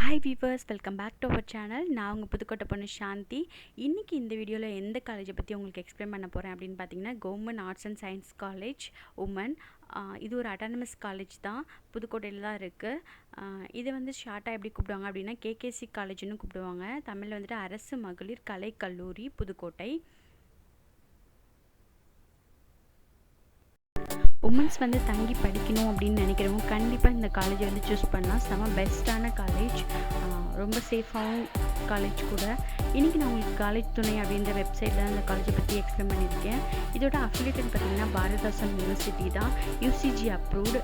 Hi viewers, welcome back to our channel. நான் உங்கள் புதுக்கோட்டை பொண்ணு சாந்தி. இன்றைக்கி இந்த வீடியோவில் எந்த காலேஜை பற்றி உங்களுக்கு எக்ஸ்பிளைன் பண்ண போகிறேன் அப்படின்னு பார்த்தீங்கன்னா, government arts and science college women. இது ஒரு அட்டானமஸ் காலேஜ் தான், புதுக்கோட்டையில் தான் இருக்குது. இதை வந்து ஷார்ட்டாக எப்படி கூப்பிடுவாங்க அப்படின்னா கேகேசி காலேஜ்னு கூப்பிடுவாங்க. தமிழில் வந்துட்டு அரசு மகளிர் கலை கல்லூரி புதுக்கோட்டை. உமன்ஸ் வந்து தங்கி படிக்கணும் அப்படின்னு நினைக்கிறவங்க கண்டிப்பாக இந்த காலேஜை வந்து சூஸ் பண்ணலாம். செம பெஸ்ட்டான காலேஜ், ரொம்ப சேஃபாகவும் காலேஜ் கூட. இன்றைக்கி நான் உங்களுக்கு காலேஜ் துணை அப்படின்ற வெப்சைட்டில் அந்த காலேஜை பற்றி எக்ஸ்பிளைன் பண்ணியிருக்கேன். இதோட அஃபிலியேட்னு பார்த்தீங்கன்னா பாரதாசன் யூனிவர்சிட்டி தான், யூசிஜி அப்ரூவ்டு.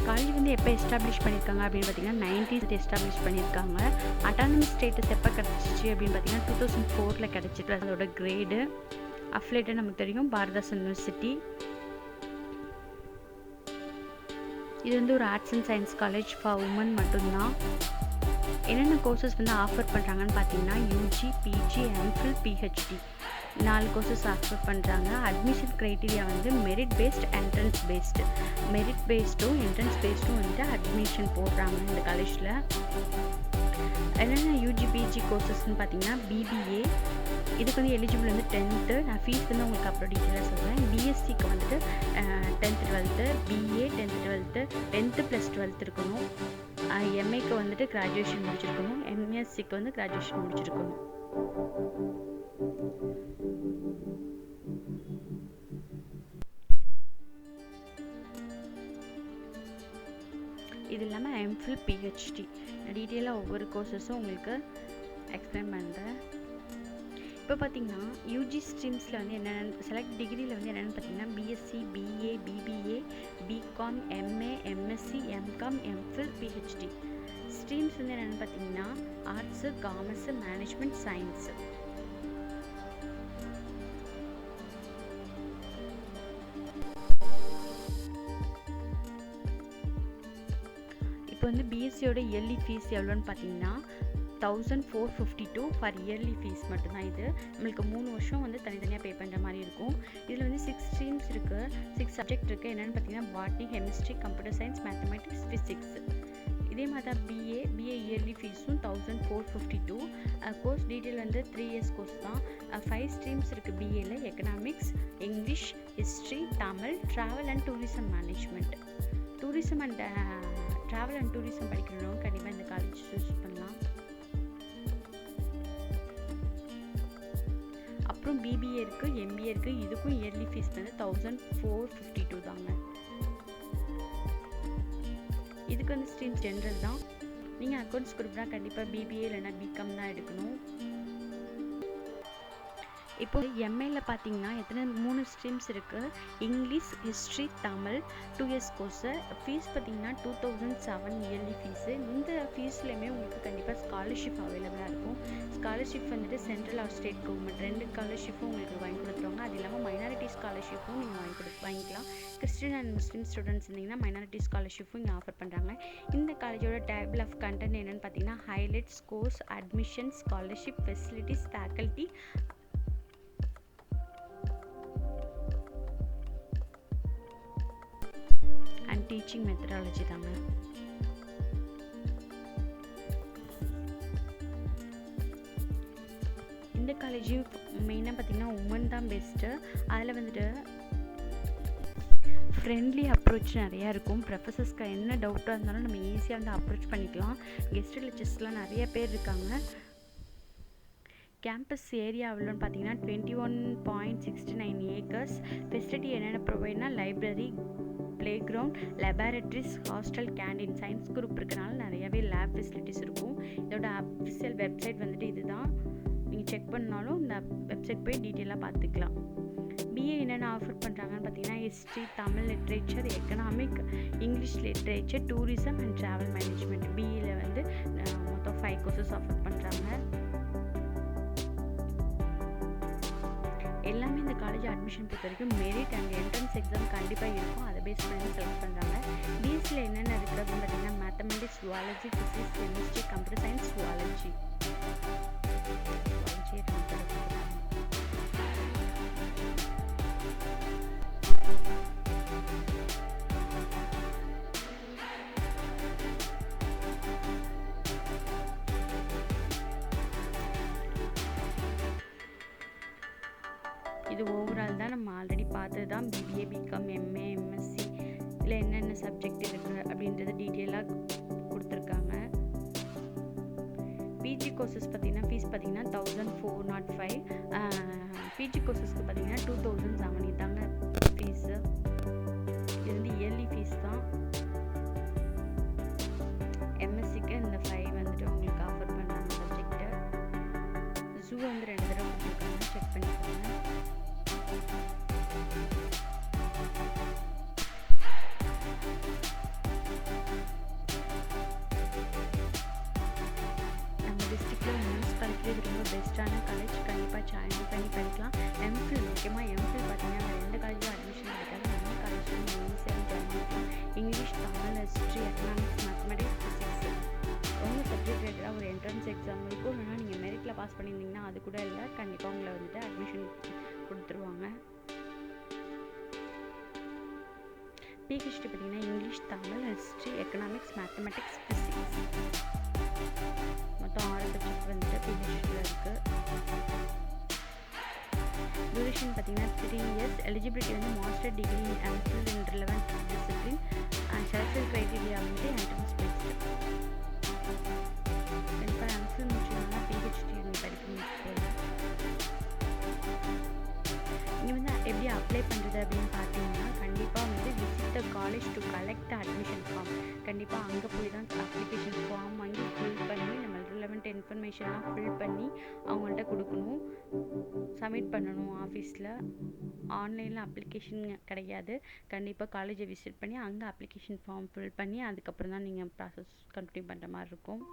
காலேஜ் வந்து எப்போ எஸ்டாப்ளிஷ் பண்ணியிருக்காங்க அப்படின்னு பார்த்தீங்கன்னா 90s எஸ்டாப்ளிஷ் பண்ணியிருக்காங்க. அட்டானமஸ் ஸ்டேட்டஸ் எப்போ கிடச்சிச்சு அப்படின்னு பார்த்தீங்கன்னா 2004 கிடச்சிட்டு. அதோட கிரேடு அஃபிலியேட்டட் நமக்கு தெரியும், பாரதாசன் யூனிவர்சிட்டி. இது வந்து ஒரு arts and science college for women மட்டும்தான். என்னென்ன கோர்சஸ் வந்து ஆஃபர் பண்ணுறாங்கன்னு பார்த்தீங்கன்னா UG, PG, MPhil, PhD 4 courses offer பண்ணுறாங்க. அட்மிஷன் க்ரைட்டீரியா வந்து merit based, entrance based. Merit பேஸ்டும் என்ட்ரன்ஸ் பேஸ்டும் வந்துட்டு அட்மிஷன் போடுறாங்க இந்த காலேஜில். என்னென்ன யூஜி பிஜி கோர்சஸ்ன்னு பார்த்தீங்கன்னா பிபிஏ, இதுக்கு வந்து எலிஜிபிள் வந்து 10th. நான் ஃபீஸ் வந்து உங்களுக்கு அப்புறம் டீட்டெயிலாக சொல்கிறேன். பிஎஸ்சிக்கு வந்துட்டு 10th 12th, BA 10th 12th, 10th + 12th இருக்கணும். எம்ஏக்கு வந்துட்டு கிராஜுவேஷன் முடிச்சிருக்கணும். எம்எஸ்சிக்கு வந்து கிராஜுவேஷன் முடிச்சிருக்கணும். இது இல்லாமல் எம்ஃபில், பிஹெச்டி டீட்டெயிலாக ஒவ்வொரு கோர்சஸும் உங்களுக்கு எக்ஸ்பிளைன் பண்ணுறேன். இப்போ பார்த்தீங்கன்னா யூஜி ஸ்ட்ரீம்ஸில் வந்து என்னென்ன செலக்ட் டிகிரியில் வந்து என்னென்னு பார்த்தீங்கன்னா BSc, BA, BBA, BCom, MA, MSc, MCom, MPhil, PhD. Streams வந்து என்னென்னு பார்த்தீங்கன்னா ஆர்ட்ஸு, காமர்ஸு, மேனேஜ்மெண்ட், சயின்ஸு. இப்போ வந்து பிஎஸ்சியோட இயர்லி ஃபீஸ் எவ்வளோன்னு பார்த்தீங்கன்னா 1452 ஃபார் இயர்லி ஃபீஸ் மட்டும்தான். இது நம்மளுக்கு 3 வருஷம் வந்து தனித்தனியாக பே பண்ணுற மாதிரி இருக்கும். இதில் வந்து 6 ஸ்ட்ரீம்ஸ் இருக்குது, 6 சப்ஜெக்ட் இருக்குது. என்னென்னு பார்த்தீங்கன்னா botany, chemistry, computer science, mathematics, physics. இதே மாதிரி தான் பிஏ இயர்லி ஃபீஸும் 1452. கோர்ஸ் டீட்டெயில் வந்து 3 years கோர்ஸ் தான். 5 ஸ்ட்ரீம்ஸ் இருக்குது பிஏல: economics, English, history, Tamil, travel and tourism management. Tourism and travel and tourism படிக்கிறவங்க கண்டிப்பாக இந்த காலேஜ் சூஸ் பண்ணலாம். அப்புறம் பிபிஏ இருக்குது, எம்பிஏ இருக்குது. இதுக்கும் இயர்லி ஃபீஸ் வந்து 1452 தாங்க. இதுக்கு வந்து ஸ்ட்ரீம் ஜென்ரல் தான். நீங்கள் அக்கௌண்ட்ஸ் குரூப்னா கண்டிப்பாக பிபிஏ இல்லைனா பிகாம் தான் எடுக்கணும். இப்போ எம்ஏல பார்த்தீங்கன்னா 3 ஸ்ட்ரீம்ஸ் இருக்குது. English, history, Tamil 2 years course. Fees பார்த்தீங்கன்னா 2007 இயர்லி ஃபீஸு. இந்த ஃபீஸ்லையுமே உங்களுக்கு கண்டிப்பாக ஸ்காலர்ஷிப் அவைலபிளாக இருக்கும். ஸ்காலர்ஷிப் வந்துட்டு சென்ட்ரல் ஆர் ஸ்டேட் கவர்மெண்ட் 2 ஸ்காலர்ஷிப்பும் உங்களுக்கு வாங்கி கொடுத்துருவாங்க. அது இல்லாமல் மைனாரிட்டி ஸ்காலர்ஷிப்பும் நீங்கள் வாங்கிக்கலாம். கிறிஸ்டின் அண்ட் முஸ்லீம் ஸ்டூடெண்ட்ஸ் இருந்தீங்கன்னா மைனாரிட்டி ஸ்காலர்ஷிப்பும் இங்கே ஆஃபர் பண்ணுறாங்க. இந்த காலேஜோட டேபிள் ஆஃப் கண்டென்ட் என்னென்னு பார்த்தீங்கன்னா highlights, course, admission, scholarship, facilities, faculty and teaching methodology தாங்க. இந்த காலேஜும் மெயினாக பார்த்தீங்கன்னா உமன் தான் பெஸ்ட்டு. அதில் வந்துட்டு ஃப்ரெண்ட்லி அப்ரோச் நிறையா இருக்கும். ப்ரொஃபஸர்ஸ்க்கு என்ன டவுட்டாக இருந்தாலும் நம்ம ஈஸியாக வந்து அப்ரோச் பண்ணிக்கலாம். கெஸ்ட் லெக்சர்ஸ்லாம் நிறைய பேர் இருக்காங்க. கேம்பஸ் ஏரியா எவ்வளோன்னு பார்த்தீங்கன்னா 21.69 acres. ஃபெசிலிட்டி என்னென்ன ப்ரொவைட்னா library, play ground, laboratories, hostel, canteen. Science group இருக்கனால நிறையவே லேப் ஃபெசிலிட்டிஸ் இருக்கும். இதோட அஃபிஷியல் வெப்சைட் வந்துட்டு இதுதான். நீங்கள் செக் பண்ணாலும் இந்த வெப்சைட் போய் டீட்டெயிலாக பார்த்துக்கலாம். பிஏ என்னென்ன ஆஃபர் பண்ணுறாங்கன்னு பார்த்தீங்கன்னா history, Tamil literature, economic, English literature, tourism and travel management. பிஏல வந்து மொத்தம் 5 கோர்சஸ் ஆஃபர் பண்ணுறாங்க. எல்லாமே இந்த காலேஜ் அட்மிஷன் பொறுத்த வரைக்கும் மெரிட் அண்ட் என்ட்ரன்ஸ் எக்ஸாம் கண்டிப்பாக இருக்கும். அதை பேஸ் பண்ணி செலக்ட் பண்ணுறாங்க. பிஎஸ்சியில் என்னென்ன இருக்குது அப்படின்னு பார்த்தீங்கன்னா mathematics, zoology, physics, chemistry, computer science, zoology. இது ஓவரால் தான் நம்ம ஆல்ரெடி பார்த்தது தான். பிபிஏ, பிகாம், எம்ஏ, எம்எஸ்சி இல்லை என்னென்ன சப்ஜெக்ட் இருக்குது அப்படின்றது டீட்டெயிலாக கொடுத்துருக்காங்க. பிஜி கோர்சஸ் பார்த்திங்கன்னா ஃபீஸ் பார்த்திங்கன்னா 1405. பிஜி கோர்சஸ்க்கு பார்த்திங்கன்னா 2070 தாங்க ஃபீஸு. இது வந்து இயர்லி ஃபீஸ் தான். எம்எஸ்சிக்கு இந்த 5 வந்துட்டு உங்களுக்கு ஆஃபர் பண்ணுறாங்க சப்ஜெக்ட்டு. ஜூ வந்து 2 தடவை கொடுத்துருக்காங்க, செக் பண்ணிக்கோங்க. டிஸ்ட்ரிக்டில் உமன்ஸ் காலேஜ் இது ரொம்ப பெஸ்ட்டான காலேஜ். கண்டிப்பாக ஜாயின் பண்ணி படிக்கலாம். எம்ஃபில், முக்கியமாக எம்ஃபில் பார்த்தீங்கன்னா வேறு எந்த காலேஜில் அட்மிஷன் கிடைக்காது, நம்ம காலேஜில் நீங்கள் ஈஸியாக ஜாயின் பண்ணிக்கலாம். English, Tamil, history, economics, mathematics, physics உங்கள் சப்ஜெக்ட் ரிலேட்டடாக ஒரு என்ட்ரன்ஸ் எக்ஸாம் இருக்கும். இல்லைனா நீங்கள் மெரிட்டில் பாஸ் பண்ணியிருந்தீங்கன்னா அது கூட இல்லை, கண்டிப்பாக உங்களை வந்துட்டு அட்மிஷன் கொடுத்துருவாங்க. பிஹெச்டி பார்த்தீங்கன்னா English, Tamil, history, economics, mathematics, physics மொத்தம் 6 சப்ஜெக்ட் வந்துட்டு பிஹெச்டியில் இருக்குது. டியூரேஷன் பார்த்தீங்கன்னா 3 years. எலிஜிபிலிட்டி வந்து master degree in MPhil in relevant discipline. Selection criteria வந்து என்ட்ரன்ஸ் பேஸ்டு. கண்டிப்பாக எம்ஃபில் முடிச்சதுனால பிஹெச்டி நீங்கள் படிக்க முடியாது. இங்கே வந்து எப்படி அப்ளை பண்ணுறது அப்படின்னு பார்த்தீங்கன்னா கண்டிப்பாக வந்து visit the college to collect the admission form. கண்டிப்பாக அங்கே போய் தான் அப்ளிகேஷன் ஃபார்ம் வாங்கி ஃபில் பண்ணி நம்ம ரிலவெண்ட் இன்ஃபர்மேஷன்லாம் ஃபில் பண்ணி அவங்கள்ட்ட கொடுக்கணும், சப்மிட் பண்ணணும் ஆஃபீஸில். ஆன்லைனில் அப்ளிகேஷன் கிடையாது. கண்டிப்பாக காலேஜை விசிட் பண்ணி அங்கே அப்ளிகேஷன் ஃபார்ம் ஃபில் பண்ணி அதுக்கப்புறம் தான் நீங்கள் ப்ராசஸ் கண்டினியூ பண்ணுற மாதிரி இருக்கும்.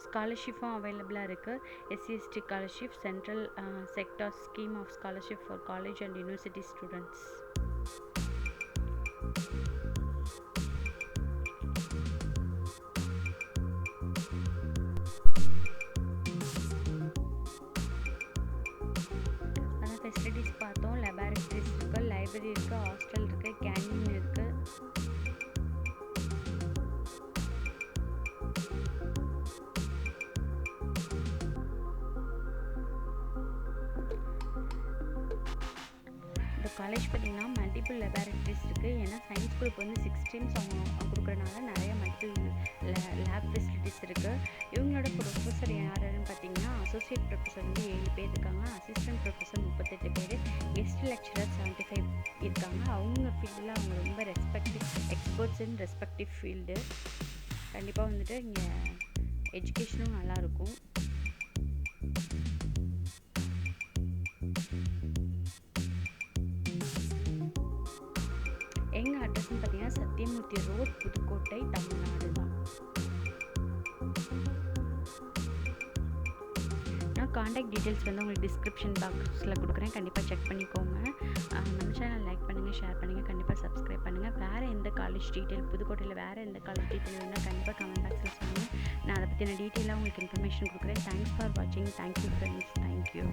ஸ்காலர்ஷிப்பும் அவைலபிளாக இருக்குது. SC ST scholarship, central sector scheme of scholarship for college and university students. அதான் ஃபெசிலிட்டிஸ் பார்த்தோம். லெபார்டரிஸ் இருக்குது, லைப்ரரி இருக்குது, ஹாஸ்டல் இருக்குது, கேண்டீன் இருக்குது. இந்த காலேஜ் பார்த்திங்கன்னா மல்டிபிள் லெபார்டரிஸ் இருக்குது. ஏன்னா சயின்ஸ் குரூப் வந்து 6 streams அவங்க கொடுக்குறதுனால நிறைய மல்டிபிள் லேப் ஃபெசிலிட்டிஸ் இருக்குது. இவங்களோட ப்ரொஃபஸர் யாருன்னு பார்த்தீங்கன்னா அசோசியேட் ப்ரொஃபஸர் வந்து 7 பேர் இருக்காங்க, அசிஸ்டன்ட் ப்ரொஃபஸர் 38 பேர், கெஸ்ட் லெக்சரர் 75 இருக்காங்க. அவங்க ஃபீல்டில் அவங்க ரொம்ப எக்ஸ்பர்ட்ஸ் இன் ரெஸ்பெக்டிவ் ஃபீல்டு. கண்டிப்பாக வந்துட்டு இங்கே எஜுகேஷனும் நல்லாயிருக்கும். எங்கள் அட்ரஸ்ன்னு பார்த்தீங்கன்னா சத்தியமூர்த்தி ரோட், புதுக்கோட்டை, தமிழ்நாடு தான். நான் காண்டாக்ட் டீட்டெயில்ஸ் வந்து உங்களுக்கு டிஸ்கிரிப்ஷன் பாக்ஸில் கொடுக்குறேன், கண்டிப்பாக செக் பண்ணிக்கோங்க. நம்ம சேனல் லைக் பண்ணுங்கள், ஷேர் பண்ணுங்கள், கண்டிப்பாக சப்ஸ்கிரைப் பண்ணுங்கள். வேறு எந்த காலேஜ் டீட்டெயில், புதுக்கோட்டையில் வேறு எந்த காலேஜ் டீட்டெயில் வேணால் கண்டிப்பாக கமெண்ட் பாக்ஸில் சொல்லுங்கள். நான் அதை பற்றின டீட்டெயிலாக உங்களுக்கு இன்ஃபர்மேஷன் கொடுக்குறேன். தேங்க்ஸ் ஃபார் வாட்சிங். Thank you friends. தேங்க்யூ.